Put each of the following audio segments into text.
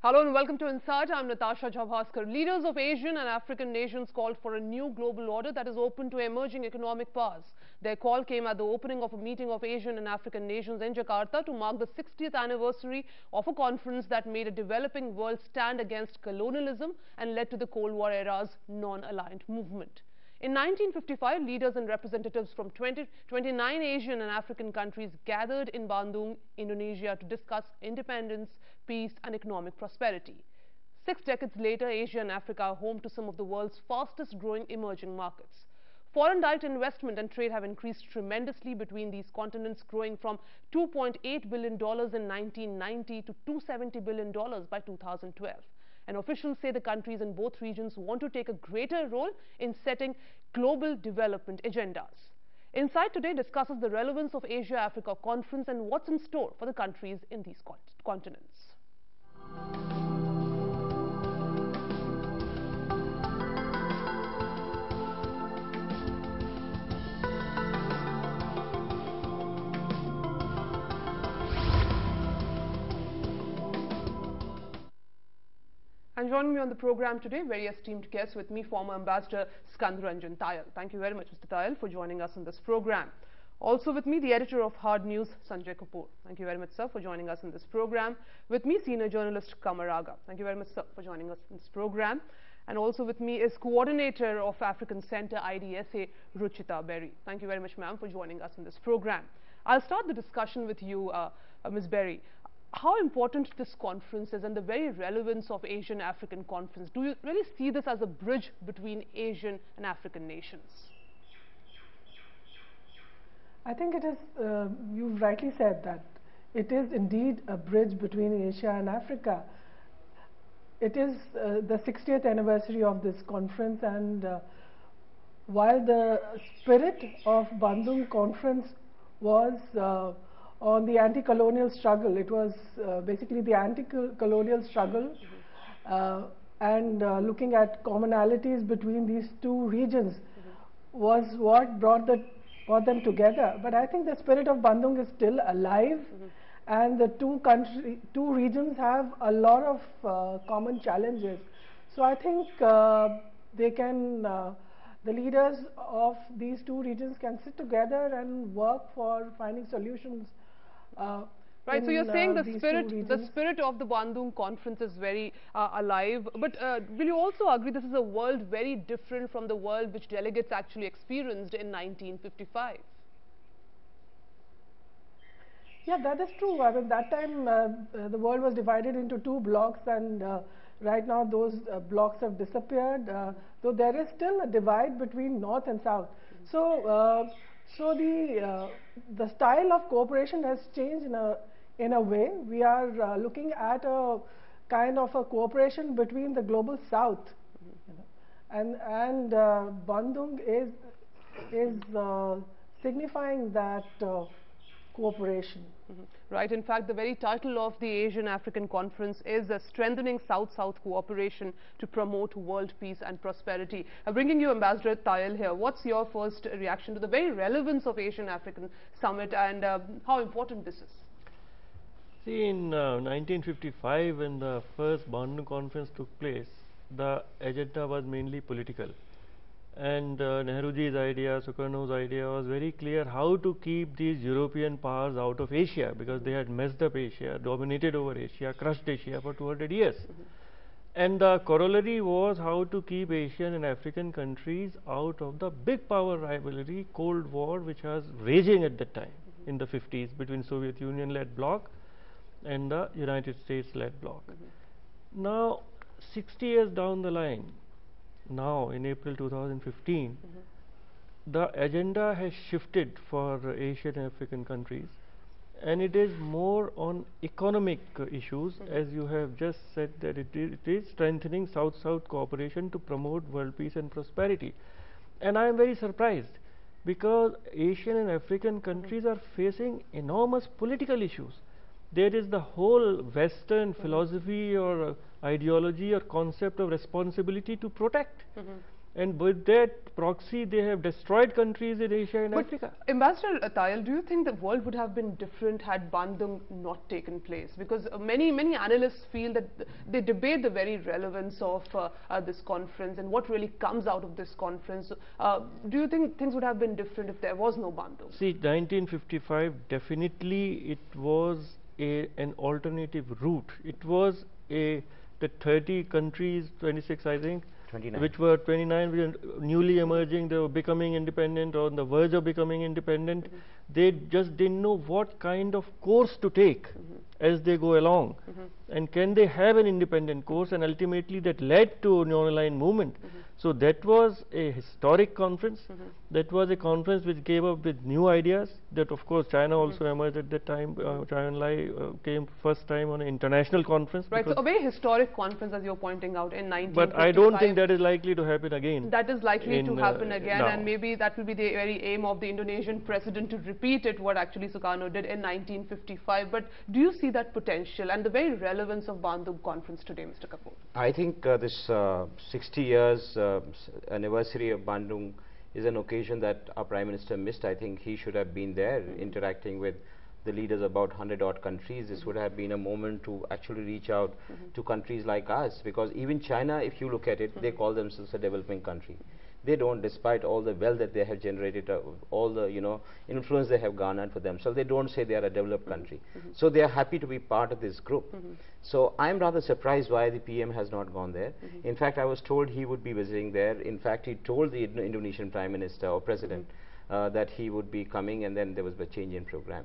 Hello and welcome to Insight. I'm Natasha Jhabhaskar. Leaders of Asian and African nations called for a new global order that is open to emerging economic powers. Their call came at the opening of a meeting of Asian and African nations in Jakarta to mark the 60th anniversary of a conference that made a developing world stand against colonialism and led to the Cold War era's non-aligned movement. In 1955, leaders and representatives from 29 Asian and African countries gathered in Bandung, Indonesia to discuss independence, peace and economic prosperity. 6 decades later, Asia and Africa are home to some of the world's fastest growing emerging markets. Foreign direct investment and trade have increased tremendously between these continents, growing from $2.8 billion in 1990 to $270 billion by 2012. And officials say the countries in both regions want to take a greater role in setting global development agendas. Insight today discusses the relevance of Asia-Africa Conference and what's in store for the countries in these continents. And joining me on the program today, very esteemed guest with me, former Ambassador Skandranjan Tayal. Thank you very much, Mr. Tayal, for joining us in this program. Also with me, the editor of Hard News, Sanjay Kapoor. Thank you very much, sir, for joining us in this program. With me, senior journalist Kamar Agha. Thank you very much, sir, for joining us in this program. And also with me is coordinator of African Center IDSA, Ruchita Berry. Thank you very much, ma'am, for joining us in this program. I'll start the discussion with you, Ms. Berry. How important this conference is and the very relevance of Asian-African conference. Do you really see this as a bridge between Asian and African nations? I think it is, you've rightly said that it is indeed a bridge between Asia and Africa. It is the 60th anniversary of this conference, and while the spirit of Bandung conference was on the anti-colonial struggle. It was basically the anti-colonial struggle and looking at commonalities between these two regions was what brought them together. But I think the spirit of Bandung is still alive, and the two regions have a lot of common challenges. So I think they can, the leaders of these two regions can sit together and work for finding solutions. Right, so you're saying the spirit of the Bandung conference is very alive, but will you also agree this is a world very different from the world which delegates actually experienced in 1955? Yeah, that is true. I mean, that time the world was divided into two blocks, and right now those blocks have disappeared, though there is still a divide between North and South. So the style of cooperation has changed in a way. We are looking at a kind of a cooperation between the global South, and Bandung is signifying that cooperation. Right. In fact, the very title of the Asian African Conference is Strengthening South-South Cooperation to Promote World Peace and Prosperity. Bringing you Ambassador Tayal here, what's your first reaction to the very relevance of Asian African Summit and how important this is? See, in 1955, when the first Bandung Conference took place, the agenda was mainly political. And Nehruji's idea, Sukarno's idea was very clear how to keep these European powers out of Asia, because they had messed up Asia, dominated over Asia, crushed Asia for 200 years. And the corollary was how to keep Asian and African countries out of the big power rivalry, Cold War, which was raging at that time in the 50s between Soviet Union-led bloc and the United States-led bloc. Now, 60 years down the line, now in April 2015, the agenda has shifted for Asian and African countries, and it is more on economic issues, as you have just said that it is strengthening South-South cooperation to promote world peace and prosperity. And I am very surprised, because Asian and African countries are facing enormous political issues. There is the whole Western philosophy or ideology or concept of responsibility to protect. and with that proxy they have destroyed countries in Asia and Africa. Ambassador Tayal, do you think the world would have been different had Bandung not taken place? Because many analysts feel that they debate the very relevance of this conference and what really comes out of this conference. Do you think things would have been different if there was no Bandung? See, 1955 definitely it was an alternative route. It was the 30 countries, 26 I think, 29. which were 29, which were newly emerging, they were becoming independent or on the verge of becoming independent. They just didn't know what kind of course to take as they go along, and can they have an independent course, and ultimately that led to a non-aligned movement. So that was a historic conference. That was a conference which gave up with new ideas. That of course China also emerged at that time. China Lai came first time on an international conference. Right, so a very historic conference, as you're pointing out, in 1955. But I don't think that is likely to happen again. That is likely to happen again, now. And maybe that will be the very aim of the Indonesian president, to repeat it, what actually Sukarno did in 1955. But do you see that potential and the very relevance of Bandung conference today, Mr. Kapoor? I think this 60 years anniversary of Bandung is an occasion that our Prime Minister missed. I think he should have been there interacting with the leaders of about 100 odd countries. This would have been a moment to actually reach out to countries like us, because even China, if you look at it, they call themselves a developing country. They don't, despite all the wealth that they have generated, all the influence they have garnered for themselves, they don't say they are a developed country. So they are happy to be part of this group. So I'm rather surprised why the PM has not gone there. In fact, I was told he would be visiting there. In fact, he told the Indonesian Prime Minister or President that he would be coming, and then there was a change in program.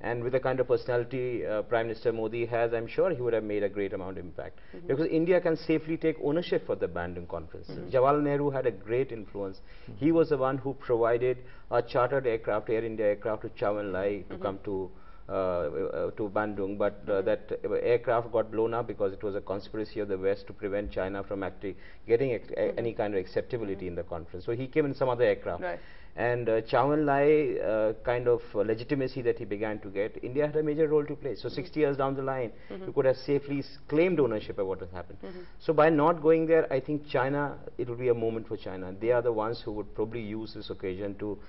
And with the kind of personality Prime Minister Modi has, I'm sure he would have made a great amount of impact. Because India can safely take ownership for the Bandung conference. Jawaharlal Nehru had a great influence. He was the one who provided a chartered aircraft, Air India aircraft, to Chow En Lai to come to Bandung, but that aircraft got blown up because it was a conspiracy of the West to prevent China from actually getting any kind of acceptability in the conference. So he came in some other aircraft. Right. And Chow En Lai kind of legitimacy that he began to get, India had a major role to play. So 60 years down the line, we could have safely claimed ownership of what has happened. So by not going there, I think China, it will be a moment for China. They are the ones who would probably use this occasion to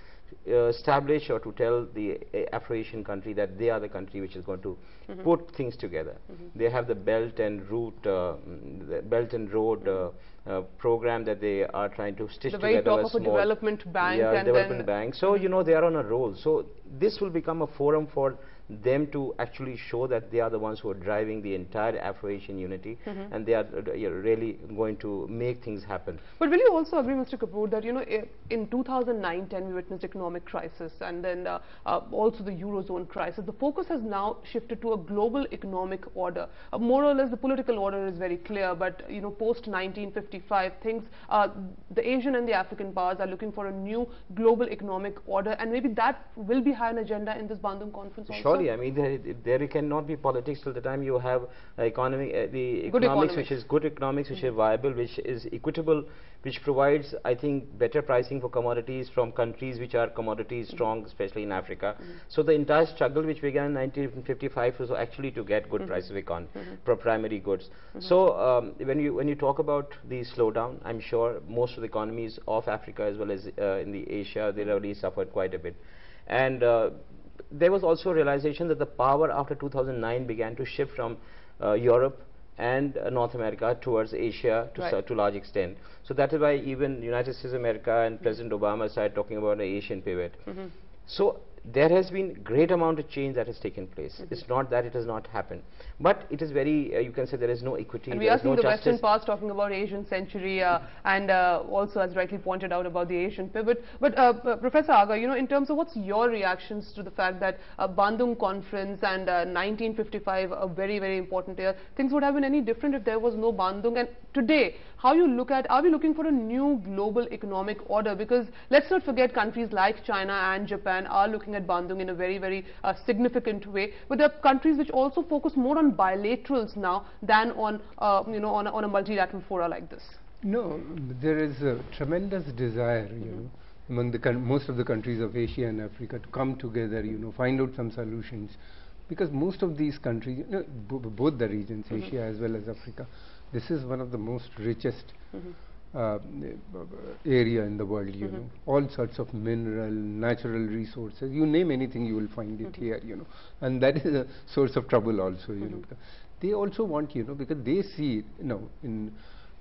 establish or to tell the Afro-Asian country that they are the country which is going to put things together. They have the Belt and Road program that they are trying to stitch together. The very top of a development bank. Yeah, and development bank. So they are on a roll. So this will become a forum for them to actually show that they are the ones who are driving the entire Afro-Asian unity, and they are really going to make things happen. But will you also agree, Mr. Kapoor, that in 2009-10 we witnessed economic crisis, and then also the Eurozone crisis. The focus has now shifted to a global economic order. More or less the political order is very clear, but post 1955 things, the Asian and the African powers are looking for a new global economic order, and maybe that will be high on agenda in this Bandung conference also. Surely, I mean there cannot be politics till the time you have economics which is good economics, which is viable, which is equitable, which provides, I think, better pricing for commodities from countries which are commodities strong, especially in Africa. So the entire struggle which began in 1955 was actually to get good prices for primary goods. So when you talk about the slowdown, I'm sure most of the economies of Africa as well as in the Asia, they really suffered quite a bit. And there was also a realization that the power after 2009 began to shift from Europe and North America towards Asia to large extent. So that is why even United States of America and President Obama started talking about an Asian pivot. So there has been great amount of change that has taken place. It's not that it has not happened, but it is very, you can say there is no equity, and we are seeing the Western powers talking about Asian century and also, as rightly pointed out, about the Asian pivot. But Professor Aga, in terms of what's your reactions to the fact that Bandung conference and 1955, a very, very important year, things would have been any different if there was no Bandung? And today, how you look at, are we looking for a new global economic order? Because let's not forget, countries like China and Japan are looking at Bandung in a very, very significant way. But there are countries which also focus more on bilaterals now than on, on a multilateral fora like this. No, there is a tremendous desire, among the most of the countries of Asia and Africa to come together, find out some solutions. Because most of these countries, both the regions, Asia as well as Africa, this is one of the most richest area in the world, you know, all sorts of mineral, natural resources, you name anything, you will find it here, you know, and that is a source of trouble also, you know. They also want, you know, because they see, you know, in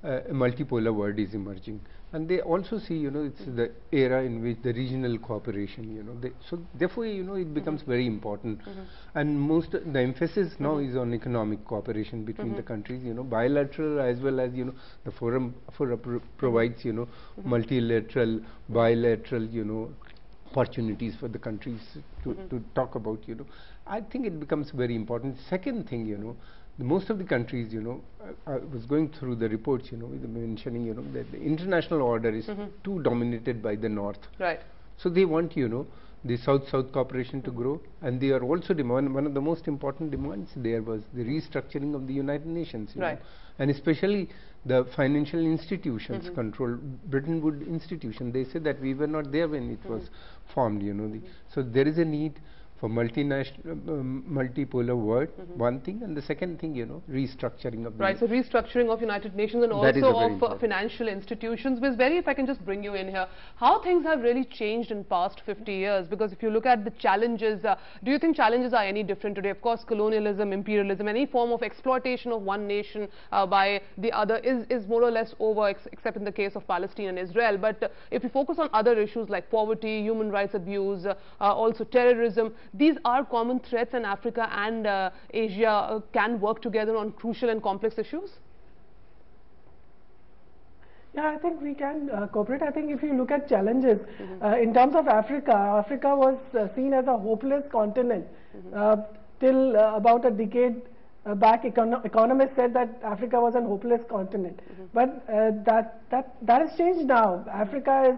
a multipolar world is emerging, and they also see, you know, it's the era in which the regional cooperation, you know, so therefore, you know, it becomes very important, and the emphasis now is on economic cooperation between the countries, you know, bilateral as well as, you know, the forum provides, you know, multilateral, bilateral, you know, opportunities for the countries to talk about, you know. I think it becomes very important. Second thing, you know, most of the countries, you know, I was going through the reports, you know, mentioning, you know, that the international order is too dominated by the North. Right. So they want, you know, the South-South cooperation to grow, and they are also one of the most important demands there was the restructuring of the United Nations, you know, and especially the financial institutions control, Bretton Woods institution. They said that we were not there when it was formed, you know. So there is a need for multipolar world, one thing, and the second thing, you know, restructuring of so restructuring of United Nations and also of financial institutions. Ms. Berry, if I can just bring you in here, how things have really changed in past 50 years, because if you look at the challenges, do you think challenges are any different today? Of course, colonialism, imperialism, any form of exploitation of one nation by the other is more or less over, except in the case of Palestine and Israel. But if you focus on other issues like poverty, human rights abuse, also terrorism, these are common threats, and Africa and Asia can work together on crucial and complex issues? Yeah, I think we can cooperate. I think if you look at challenges, in terms of Africa, Africa was seen as a hopeless continent. Till about a decade back, economists said that Africa was a hopeless continent. But that has changed now. Africa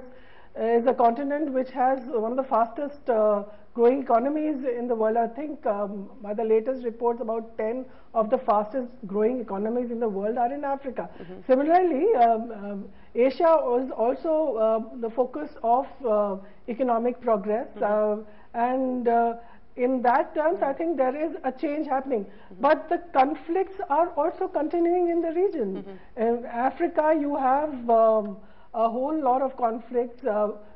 is a continent which has one of the fastest growing economies in the world. I think by the latest reports, about 10 of the fastest growing economies in the world are in Africa. Similarly, Asia was also the focus of economic progress, and in that terms, I think there is a change happening. But the conflicts are also continuing in the region. In Africa, you have a whole lot of conflicts,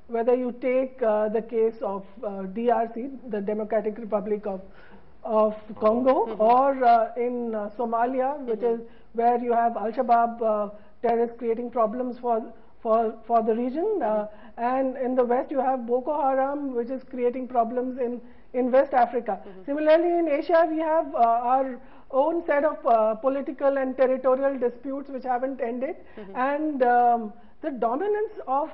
whether you take the case of DRC, the Democratic Republic of Congo, or in Somalia, which is where you have Al-Shabaab terrorists creating problems for the region, and in the west you have Boko Haram, which is creating problems in West Africa. Similarly, in Asia, we have our own set of political and territorial disputes which haven't ended, and the dominance of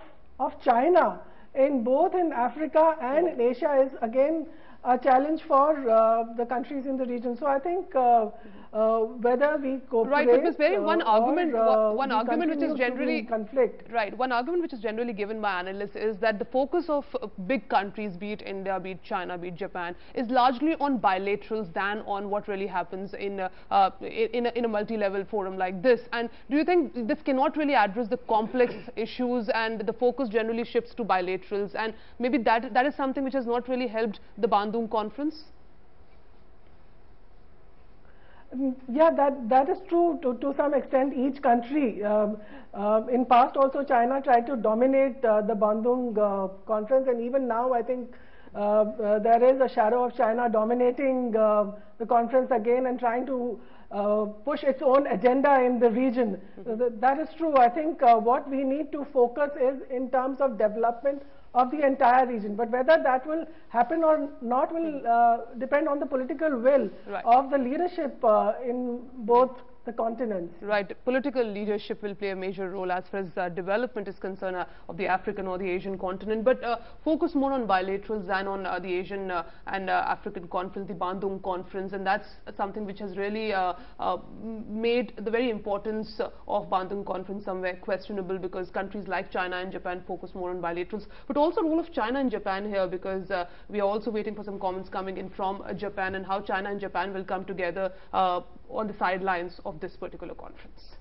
China in both in Africa and in Asia is again a challenge for the countries in the region. So I think whether we cooperate, but Ms. Berry, one argument which is generally conflict. One argument which is generally given by analysts is that the focus of big countries, be it India, be it China, be it Japan, is largely on bilaterals than on what really happens in a multi-level forum like this. And do you think this cannot really address the complex issues, and the focus generally shifts to bilaterals, and maybe that is something which has not really helped the Bandung conference? Yeah, that is true to some extent. Each country, in past also China tried to dominate the Bandung conference, and even now I think there is a shadow of China dominating the conference again and trying to push its own agenda in the region. That is true. I think what we need to focus is in terms of development of the entire region, but whether that will happen or not will depend on the political will of the leadership in both the continents. Right. Political leadership will play a major role as far as development is concerned of the African or the Asian continent, but focus more on bilaterals than on the Asian and African conference, the Bandung conference, and that's something which has really made the very importance of Bandung conference somewhere questionable, because countries like China and Japan focus more on bilaterals, but also role of China and Japan here, because we are also waiting for some comments coming in from Japan, and how China and Japan will come together on the sidelines of this particular conference.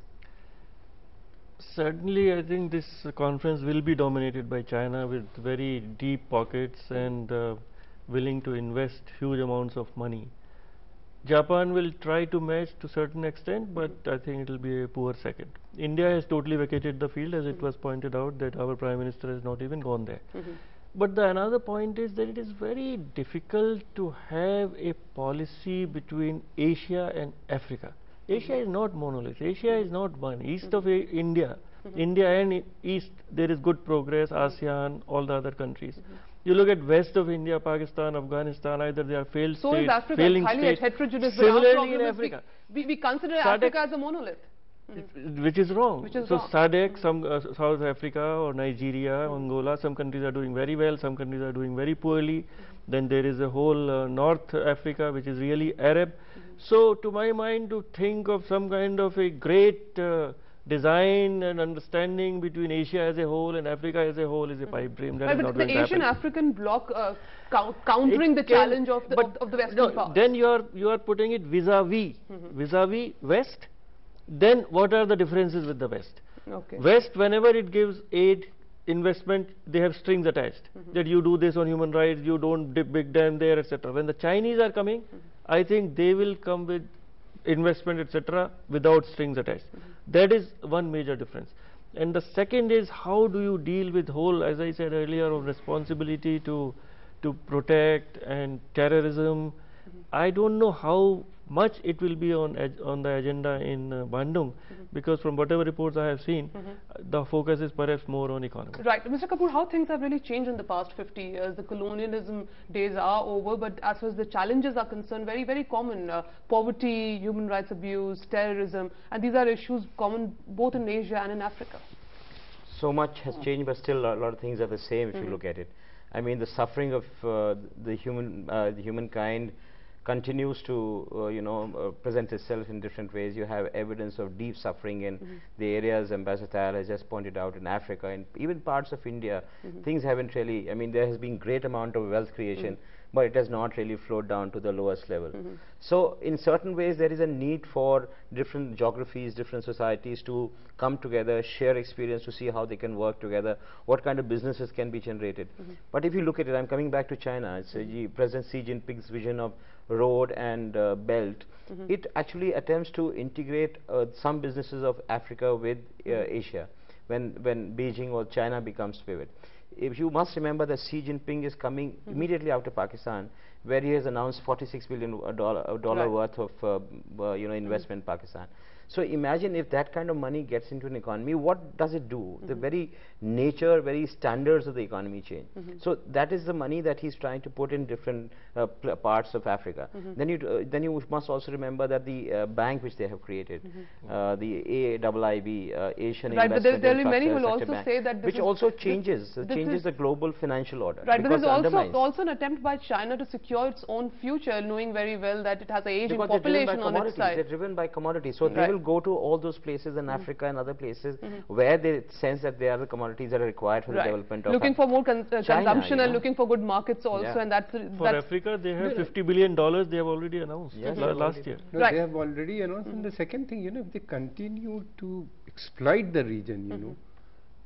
Certainly, I think this conference will be dominated by China, with very deep pockets and willing to invest huge amounts of money. Japan will try to match to certain extent, but I think it will be a poor second. India has totally vacated the field, as it was pointed out that our Prime Minister has not even gone there. But the another point is that it is very difficult to have a policy between Asia and Africa. Asia is not monolith. Asia is not one. East of India, India and East, there is good progress, ASEAN, all the other countries. You look at west of India, Pakistan, Afghanistan, either they are failed so states, is Africa, failing highly states. heterogeneous. But our Similarly problem in is Africa. we consider Africa as a monolith. Which is wrong. Which is so wrong. SADC, some South Africa or Nigeria, Angola, some countries are doing very well, some countries are doing very poorly. Then there is a whole North Africa which is really Arab. So to my mind, to think of some kind of a great design and understanding between Asia as a whole and Africa as a whole is a pipe dream. That is But not the going to happen. Asian-African bloc countering the challenge of the Western powers. Then you are putting it vis-a-vis, vis-a-vis West. Then what are the differences with the West? Okay. West, whenever it gives aid, investment, they have strings attached. That you do this on human rights, you don't dip big dam there, etc. When the Chinese are coming, I think they will come with investment, etc. without strings attached. That is one major difference. And the second is, how do you deal with whole, as I said earlier, of responsibility to protect and terrorism. I don't know how much it will be on the agenda in Bandung, because from whatever reports I have seen, the focus is perhaps more on economy. Right. Mr. Kapoor, how things have really changed in the past 50 years? The colonialism days are over, but as far as the challenges are concerned, very, very common. Poverty, human rights abuse, terrorism, and these are issues common both in Asia and in Africa. So much has changed, but still a lot of things are the same if you look at it. I mean, the suffering of the humankind continues to present itself in different ways. You have evidence of deep suffering in the areas Ambassador Tayal has just pointed out in Africa and even parts of India. Things haven't really, I mean, there has been great amount of wealth creation, but it has not really flowed down to the lowest level. So in certain ways there is a need for different geographies, different societies to come together, share experience to see how they can work together, what kind of businesses can be generated. But if you look at it, I'm coming back to China, it's President Xi Jinping's vision of road and belt. It actually attempts to integrate some businesses of Africa with Asia when Beijing or China becomes pivot. If you must remember that Xi Jinping is coming immediately after Pakistan, where he has announced $46 billion worth of investment in Pakistan. So imagine if that kind of money gets into an economy, what does it do? The very nature, very standards of the economy change. So that is the money that he's trying to put in different parts of Africa. Then you must also remember that the bank which they have created, the AIIB, Asian Right, but Investment there will be many who will Infrastructure also Bank, say that this which is also changes the global financial order. Right, but because there's it also an attempt by China to secure its own future, knowing very well that it has an aging because population on its side. They're driven by commodities. So they will go to all those places in Africa and other places where they sense that there are the commodities that are required for the development of looking for more consumption and know. looking for good markets also, and that's For Africa, they have $50 billion they have already announced last year. No, they have already announced. And the second thing, if they continue to exploit the region,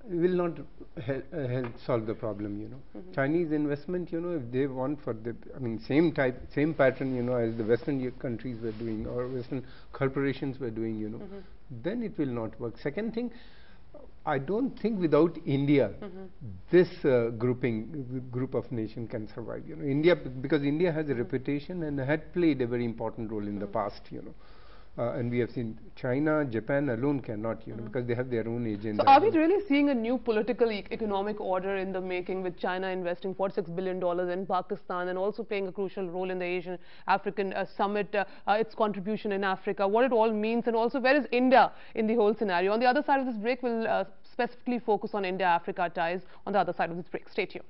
will not help solve the problem, Chinese investment, if they want for the, same pattern, as the Western countries were doing or Western corporations were doing, then it will not work. Second thing, I don't think without India, this group of nations can survive. India, because India has a reputation and had played a very important role in the past. And we have seen China, Japan alone cannot, because they have their own agenda. So are we really seeing a new political economic order in the making, with China investing $46 billion in Pakistan and also playing a crucial role in the Asian-African summit, its contribution in Africa, what it all means, and also where is India in the whole scenario? On the other side of this break, we'll specifically focus on India-Africa ties on the other side of this break. Stay tuned.